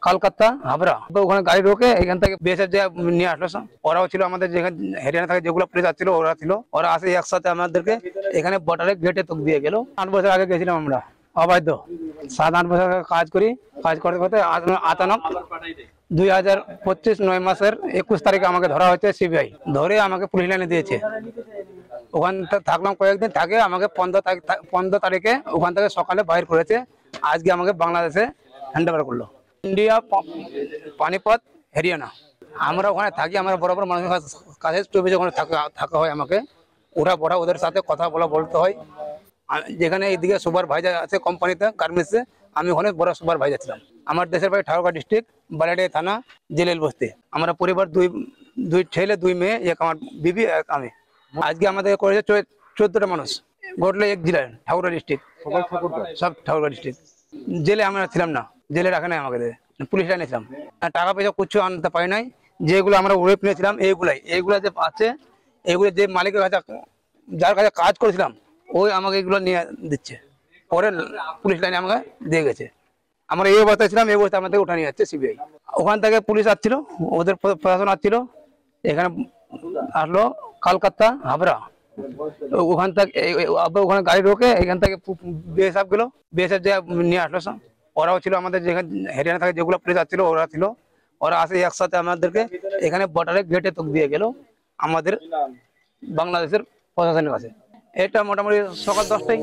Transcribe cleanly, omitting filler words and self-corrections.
কলকাতা হাবড়া। তো ওখানে গাড়ি ঢোকে, এখান থেকে বিএসএফ যে নিয়ে আসলো সব। ওরাও ছিল আমাদের যেখানে হরিয়ানা থেকে যেগুলো পুলিশ ছিল ওরা ছিল, ওরা আসে একসাথে আমাদেরকে এখানে বর্ডারে গেটে তোক দিয়ে গেল। 8 বছর আগে গেছিলাম আমরা অবাধ্য, 7-8 বছর আগে কাজ করি, কাজ করতে করতে আচানক 2025 9 মাসের 21 তারিখে আমাকে ধরা হয়েছে। সিবিআই ধরে আমাকে পুলিশ লাইনে দিয়েছে। ওখান থেকে থাকলাম কয়েকদিন, থাকে আমাকে 15 তারিখে ওখান থেকে সকালে বাইর করেছে। আজকে আমাকে বাংলাদেশে হ্যান্ড ওভার করলো। ইন্ডিয়া পানিপথ হরিয়ানা। আমরা ওখানে থাকি, আমরা বরাবর মানুষের কাছে 24 ওখানে থাকা হয় আমাকে। ওরা বড় ওদের সাথে কথা বলতে হয়। যেখানে এইদিকে সুপারভাইজার আছে কোম্পানিতে গার্মেন্টসে, আমি ওখানে বড় সুপারভাইজার ছিলাম। আমার দেশের বাড়ি ঠাকুরগাঁও ডিস্ট্রিক্ট বালাডিয়া থানা জেলেল বস্তি। আমরা পরিবার দুই ছেলে 2 মেয়ে, এক আমার বিবি এক আমি। আজকে আমাদের করেছে 14টা মানুষ, ঘটলো এক জেলায় ঠাকুরগাঁও ডিস্ট্রিক্ট, সব ঠাকুরগাঁও ডিস্ট্রিক্ট। জেলে আমরা ছিলাম না, জেলে রাখা নাই আমাকে, পুলিশ লাইনে ছিলাম। টাকা পয়সা কিছু আনতে পারি নাই। যেগুলো আমরা ওয়েব নিয়েছিলাম এইগুলা যে আছে, এগুলো যে মালিকের কাছে যার কাছে কাজ করেছিলাম ওই আমাকে এগুলো নিয়ে দিচ্ছে। পরে পুলিশ লাইনে আমাকে দিয়ে গেছে। আমরা এই অবস্থায় ছিলাম, এই অবস্থায় আমাদের উঠা নিয়ে যাচ্ছে সিবিআই। ওখান থেকে পুলিশ আসছিল, ওদের প্রশাসন আসছিল, এখানে আসলো কলকাতা হাবড়া। ওখান থেকে ওখানে গাড়ি ঢোকে, এখান থেকে বিএসএফ গেলো, বিএসএফ যে নিয়ে আসলো সব। ওরাও ছিল আমাদের যেখানে হরিয়ানা থেকে যেগুলো পুলিশ ছিল ওরা ছিল, ওরা আসে একসাথে আমাদেরকে এখানে বর্ডারে গেটে তোক দিয়ে গেল আমাদের বাংলাদেশের প্রশাসনের কাছে। এটা মোটামুটি সকাল 10টায়।